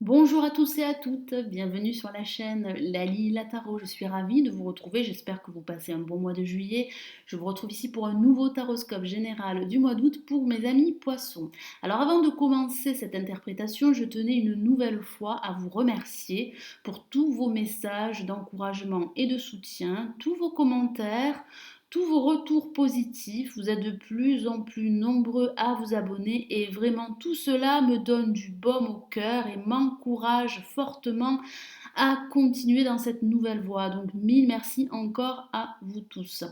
Bonjour à tous et à toutes, bienvenue sur la chaîne Lali Tarot. Je suis ravie de vous retrouver, j'espère que vous passez un bon mois de juillet. Je vous retrouve ici pour un nouveau taroscope général du mois d'août pour mes amis poissons. Alors avant de commencer cette interprétation, je tenais une nouvelle fois à vous remercier pour tous vos messages d'encouragement et de soutien, tous vos commentaires, tous vos retours positifs. Vous êtes de plus en plus nombreux à vous abonner et vraiment tout cela me donne du baume au cœur et m'encourage fortement à continuer dans cette nouvelle voie. Donc mille merci encore à vous tous.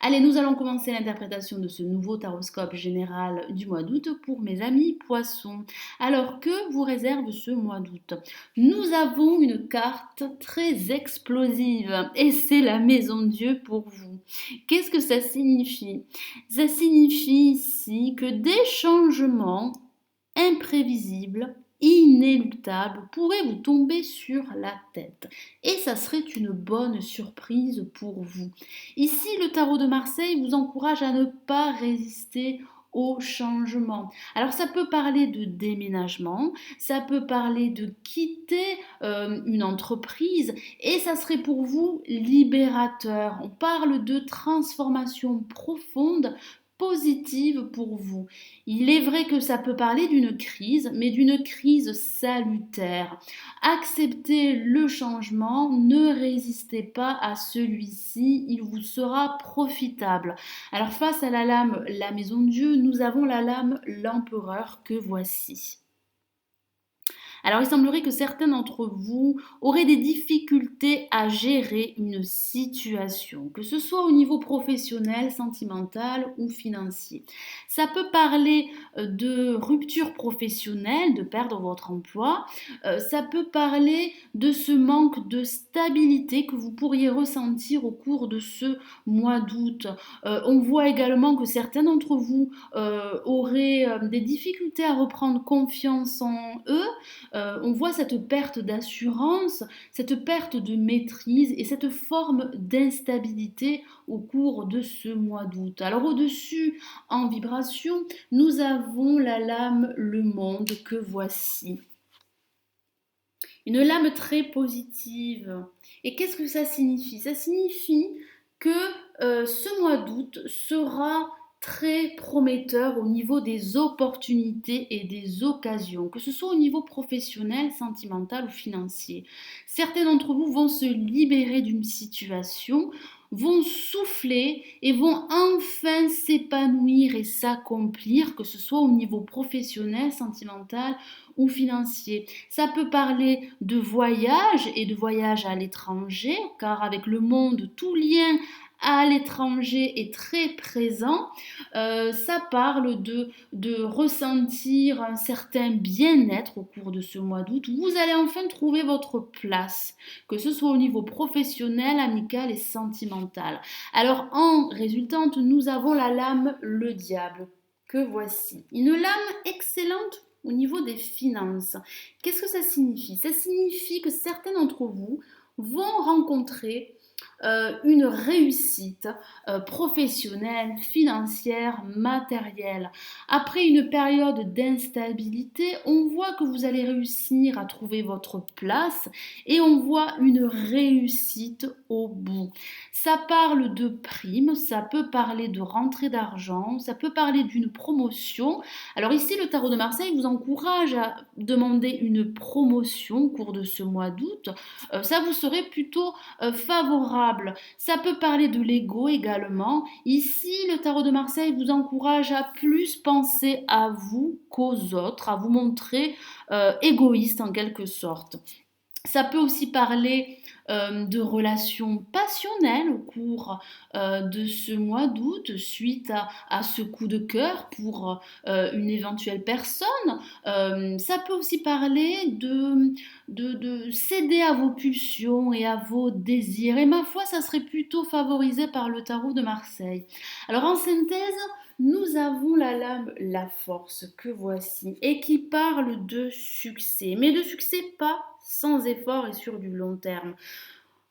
Allez, nous allons commencer l'interprétation de ce nouveau taroscope général du mois d'août pour mes amis poissons. Alors que vous réserve ce mois d'août? Nous avons une carte très explosive et c'est la maison de Dieu pour vous. Qu'est-ce que ça signifie? Ça signifie ici que des changements imprévisibles, inéluctables, pourraient vous tomber sur la tête. Et ça serait une bonne surprise pour vous. Ici, le tarot de Marseille vous encourage à ne pas résister au changement. Alors ça peut parler de déménagement, ça peut parler de quitter une entreprise et ça serait pour vous libérateur. On parle de transformation profonde positive pour vous. Il est vrai que ça peut parler d'une crise, mais d'une crise salutaire. Acceptez le changement, ne résistez pas à celui-ci, il vous sera profitable. Alors face à la lame la maison de Dieu, nous avons la lame l'empereur que voici. Alors il semblerait que certains d'entre vous auraient des difficultés à gérer une situation, que ce soit au niveau professionnel, sentimental ou financier. Ça peut parler de rupture professionnelle, de perdre votre emploi. Ça peut parler de ce manque de stabilité que vous pourriez ressentir au cours de ce mois d'août. On voit également que certains d'entre vous auraient des difficultés à reprendre confiance en eux. On voit cette perte d'assurance, cette perte de maîtrise et cette forme d'instabilité au cours de ce mois d'août. Alors au-dessus, en vibration, nous avons la lame Le Monde que voici. Une lame très positive. Et qu'est-ce que ça signifie? Ça signifie que ce mois d'août sera très prometteur au niveau des opportunités et des occasions, que ce soit au niveau professionnel, sentimental ou financier. Certains d'entre vous vont se libérer d'une situation, vont souffler et vont enfin s'épanouir et s'accomplir, que ce soit au niveau professionnel, sentimental ou financier. Ça peut parler de voyage et de voyage à l'étranger, car avec le monde, tout lien à l'étranger est très présent. Ça parle de ressentir un certain bien-être au cours de ce mois d'août. Vous allez enfin trouver votre place, que ce soit au niveau professionnel, amical et sentimental. Alors en résultante, nous avons la lame le diable que voici. Une lame excellente au niveau des finances. Qu'est-ce que ça signifie? Ça signifie que certains d'entre vous vont rencontrer une réussite professionnelle, financière, matérielle. Après une période d'instabilité, on voit que vous allez réussir à trouver votre place et on voit une réussite au bout. Ça parle de primes, ça peut parler de rentrée d'argent, ça peut parler d'une promotion. Alors ici, le tarot de Marseille vous encourage à demander une promotion au cours de ce mois d'août. Ça vous serait plutôt favorable. Ça peut parler de l'ego également. Ici, le tarot de Marseille vous encourage à plus penser à vous qu'aux autres, à vous montrer égoïste en quelque sorte. Ça peut aussi parler de relations passionnelles au cours de ce mois d'août suite à ce coup de cœur pour une éventuelle personne. Ça peut aussi parler de céder à vos pulsions et à vos désirs. Et ma foi, ça serait plutôt favorisé par le tarot de Marseille. Alors en synthèse, nous avons la lame La Force que voici et qui parle de succès, mais de succès pas sans effort et sur du long terme.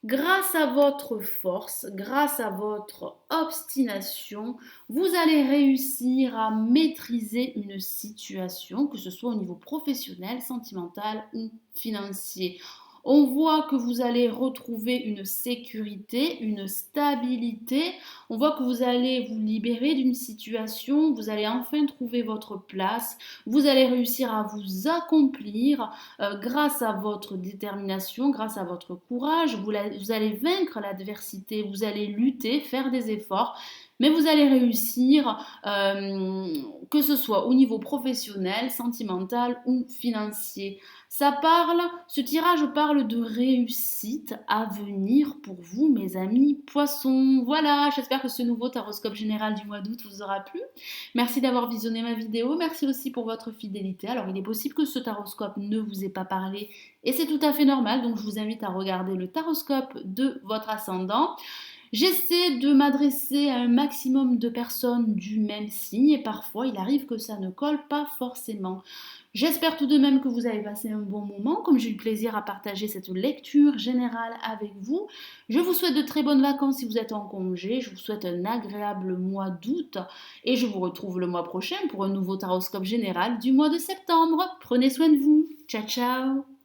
Grâce à votre force, grâce à votre obstination, vous allez réussir à maîtriser une situation, que ce soit au niveau professionnel, sentimental ou financier. On voit que vous allez retrouver une sécurité, une stabilité. On voit que vous allez vous libérer d'une situation, vous allez enfin trouver votre place, vous allez réussir à vous accomplir grâce à votre détermination, grâce à votre courage. Vous allez vaincre l'adversité, vous allez lutter, faire des efforts. Mais vous allez réussir, que ce soit au niveau professionnel, sentimental ou financier. Ce tirage parle de réussite à venir pour vous, mes amis poissons. Voilà, j'espère que ce nouveau taroscope général du mois d'août vous aura plu. Merci d'avoir visionné ma vidéo. Merci aussi pour votre fidélité. Alors, il est possible que ce taroscope ne vous ait pas parlé et c'est tout à fait normal. Donc, je vous invite à regarder le taroscope de votre ascendant. J'essaie de m'adresser à un maximum de personnes du même signe et parfois il arrive que ça ne colle pas forcément. J'espère tout de même que vous avez passé un bon moment, comme j'ai eu plaisir à partager cette lecture générale avec vous. Je vous souhaite de très bonnes vacances si vous êtes en congé, je vous souhaite un agréable mois d'août et je vous retrouve le mois prochain pour un nouveau taroscope général du mois de septembre. Prenez soin de vous. Ciao ciao.